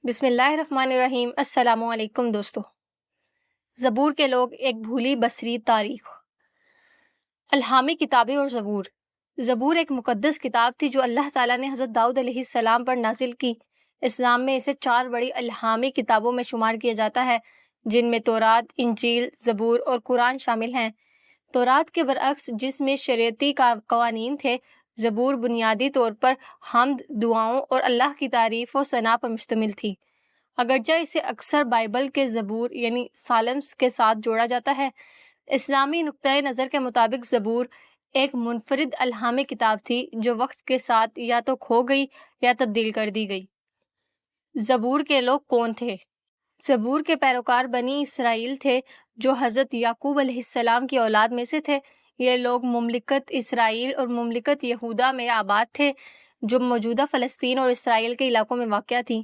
بسم اللہ الرحمن الرحیم۔ السلام علیکم دوستو۔ زبور کے لوگ، ایک بھولی بصری تاریخ۔ الہامی کتابیں اور زبور۔ زبور ایک مقدس کتاب تھی جو اللہ تعالیٰ نے حضرت داؤد علیہ السلام پر نازل کی۔ اسلام میں اسے 4 بڑی الہامی کتابوں میں شمار کیا جاتا ہے، جن میں تورات، انجیل، زبور اور قرآن شامل ہیں۔ تورات کے برعکس، جس میں شریعتی قوانین تھے، زبور بنیادی طور پر حمد، دعاؤں اور اللہ کی تعریف و ثنا پر مشتمل تھی۔ اگرچہ اسے اکثر بائبل کے زبور یعنی سالمز کے ساتھ جوڑا جاتا ہے، اسلامی نقطۂ نظر کے مطابق زبور ایک منفرد الہامی کتاب تھی جو وقت کے ساتھ یا تو کھو گئی یا تبدیل کر دی گئی۔ زبور کے لوگ کون تھے؟ زبور کے پیروکار بنی اسرائیل تھے جو حضرت یعقوب علیہ السلام کی اولاد میں سے تھے۔ یہ لوگ مملکت اسرائیل اور مملکت یہودا میں آباد تھے، جو موجودہ فلسطین اور اسرائیل کے علاقوں میں واقع تھیں۔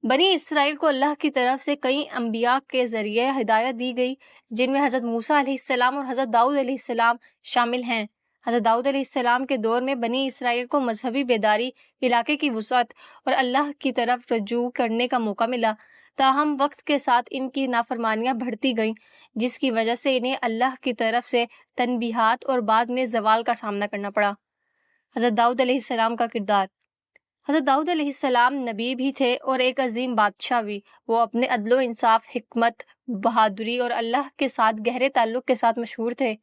بنی اسرائیل کو اللہ کی طرف سے کئی انبیاء کے ذریعے ہدایت دی گئی، جن میں حضرت موسیٰ علیہ السلام اور حضرت داؤد علیہ السلام شامل ہیں۔ حضرت داؤد علیہ السلام کے دور میں بنی اسرائیل کو مذہبی بیداری، علاقے کی وسعت اور اللہ کی طرف رجوع کرنے کا موقع ملا۔ تاہم وقت کے ساتھ ان کی نافرمانیاں بڑھتی گئیں، جس کی وجہ سے انہیں اللہ کی طرف سے تنبیہات اور بعد میں زوال کا سامنا کرنا پڑا۔ حضرت داؤد علیہ السلام کا کردار۔ حضرت داؤد علیہ السلام نبی بھی تھے اور ایک عظیم بادشاہ بھی۔ وہ اپنے عدل و انصاف، حکمت، بہادری اور اللہ کے ساتھ گہرے تعلق کے ساتھ مشہور تھے۔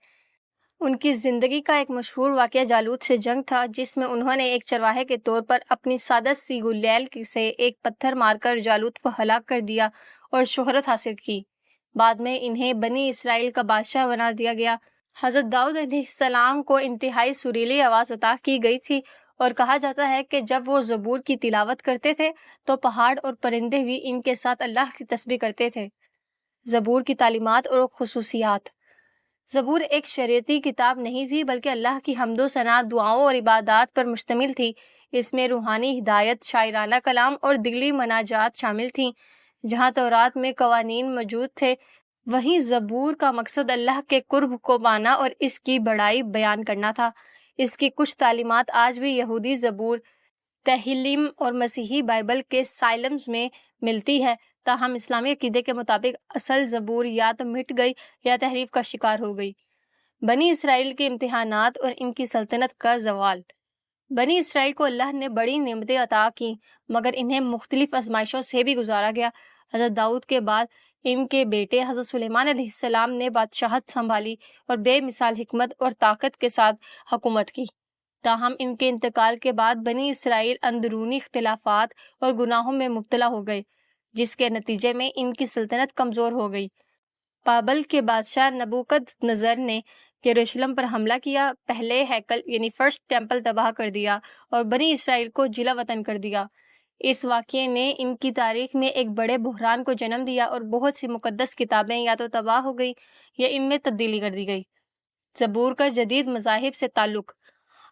ان کی زندگی کا ایک مشہور واقعہ جالوت سے جنگ تھا، جس میں انہوں نے ایک چرواہے کے طور پر اپنی سادہ سی گلیل سے ایک پتھر مار کر جالوت کو ہلاک کر دیا اور شہرت حاصل کی۔ بعد میں انہیں بنی اسرائیل کا بادشاہ بنا دیا گیا۔ حضرت داؤد علیہ السلام کو انتہائی سریلی آواز عطا کی گئی تھی اور کہا جاتا ہے کہ جب وہ زبور کی تلاوت کرتے تھے تو پہاڑ اور پرندے بھی ان کے ساتھ اللہ کی تسبیح کرتے تھے۔ زبور کی تعلیمات اور خصوصیات۔ زبور ایک شریعتی کتاب نہیں تھی، بلکہ اللہ کی حمد و ثنا، دعاؤں اور عبادات پر مشتمل تھی۔ اس میں روحانی ہدایت، شاعرانہ کلام اور دلی مناجات شامل تھیں۔ جہاں تورات میں قوانین موجود تھے، وہیں زبور کا مقصد اللہ کے قرب کو پانا اور اس کی بڑائی بیان کرنا تھا۔ اس کی کچھ تعلیمات آج بھی یہودی زبور، تہلیم اور مسیحی بائبل کے سالمز میں ملتی ہے۔ تاہم اسلامی عقیدے کے مطابق اصل زبور یا تو مٹ گئی یا تحریف کا شکار ہو گئی۔ بنی اسرائیل کے امتحانات اور ان کی سلطنت کا زوال۔ بنی اسرائیل کو اللہ نے بڑی نعمتیں عطا کیں، مگر انہیں مختلف آزمائشوں سے بھی گزارا گیا۔ حضرت داؤد کے بعد ان کے بیٹے حضرت سلیمان علیہ السلام نے بادشاہت سنبھالی اور بے مثال حکمت اور طاقت کے ساتھ حکومت کی۔ تاہم ان کے انتقال کے بعد بنی اسرائیل اندرونی اختلافات اور گناہوں میں مبتلا ہو گئے، جس کے نتیجے میں ان کی سلطنت کمزور ہو گئی۔ بابل کے بادشاہ نبوکد نظر نے یروشلم پر حملہ کیا، پہلے ہیکل یعنی فرسٹ ٹیمپل تباہ کر دیا اور بنی اسرائیل کو جلا وطن کر دیا۔ اس واقعے نے ان کی تاریخ میں ایک بڑے بحران کو جنم دیا اور بہت سی مقدس کتابیں یا تو تباہ ہو گئی یا ان میں تبدیلی کر دی گئی۔ زبور کا جدید مذاہب سے تعلق۔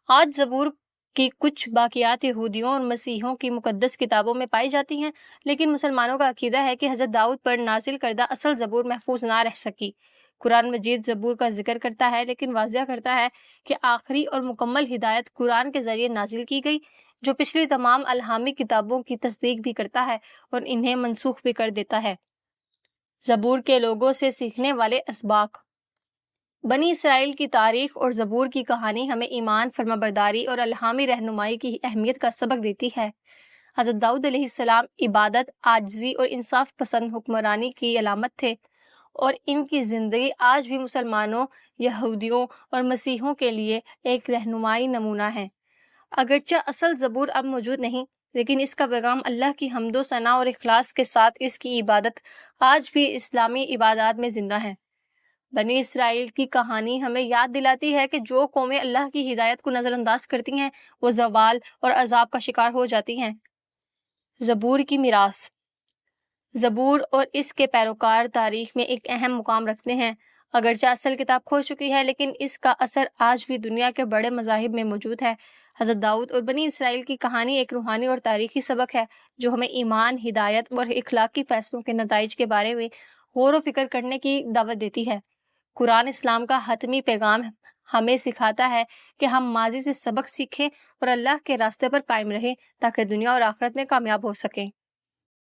آج زبور کی کچھ باقیات یہودیوں اور مسیحیوں کی مقدس کتابوں میں پائی جاتی ہیں، لیکن مسلمانوں کا عقیدہ ہے کہ حضرت داؤد پر نازل کردہ اصل زبور محفوظ نہ رہ سکی۔ قرآن مجید زبور کا ذکر کرتا ہے، لیکن واضح کرتا ہے کہ آخری اور مکمل ہدایت قرآن کے ذریعے نازل کی گئی، جو پچھلی تمام الہامی کتابوں کی تصدیق بھی کرتا ہے اور انہیں منسوخ بھی کر دیتا ہے۔ زبور کے لوگوں سے سیکھنے والے اسباق۔ بنی اسرائیل کی تاریخ اور زبور کی کہانی ہمیں ایمان، فرمانبرداری اور الہامی رہنمائی کی اہمیت کا سبق دیتی ہے۔ حضرت داؤد علیہ السلام عبادت، عاجزی اور انصاف پسند حکمرانی کی علامت تھے، اور ان کی زندگی آج بھی مسلمانوں، یہودیوں اور مسیحیوں کے لیے ایک رہنمائی نمونہ ہے۔ اگرچہ اصل زبور اب موجود نہیں، لیکن اس کا پیغام اللہ کی حمد و ثنا اور اخلاص کے ساتھ اس کی عبادت آج بھی اسلامی عبادات میں زندہ ہے۔ بنی اسرائیل کی کہانی ہمیں یاد دلاتی ہے کہ جو قومیں اللہ کی ہدایت کو نظر انداز کرتی ہیں، وہ زوال اور عذاب کا شکار ہو جاتی ہیں۔ زبور کی میراث۔ زبور اور اس کے پیروکار تاریخ میں ایک اہم مقام رکھتے ہیں۔ اگرچہ اصل کتاب کھو چکی ہے، لیکن اس کا اثر آج بھی دنیا کے بڑے مذاہب میں موجود ہے۔ حضرت داؤد اور بنی اسرائیل کی کہانی ایک روحانی اور تاریخی سبق ہے جو ہمیں ایمان، ہدایت اور اخلاقی فیصلوں کے نتائج کے بارے میں غور و فکر کرنے کی دعوت دیتی ہے۔ قرآن اسلام کا حتمی پیغام ہمیں سکھاتا ہے کہ ہم ماضی سے سبق سیکھیں اور اللہ کے راستے پر قائم رہیں تاکہ دنیا اور آخرت میں کامیاب ہو سکیں۔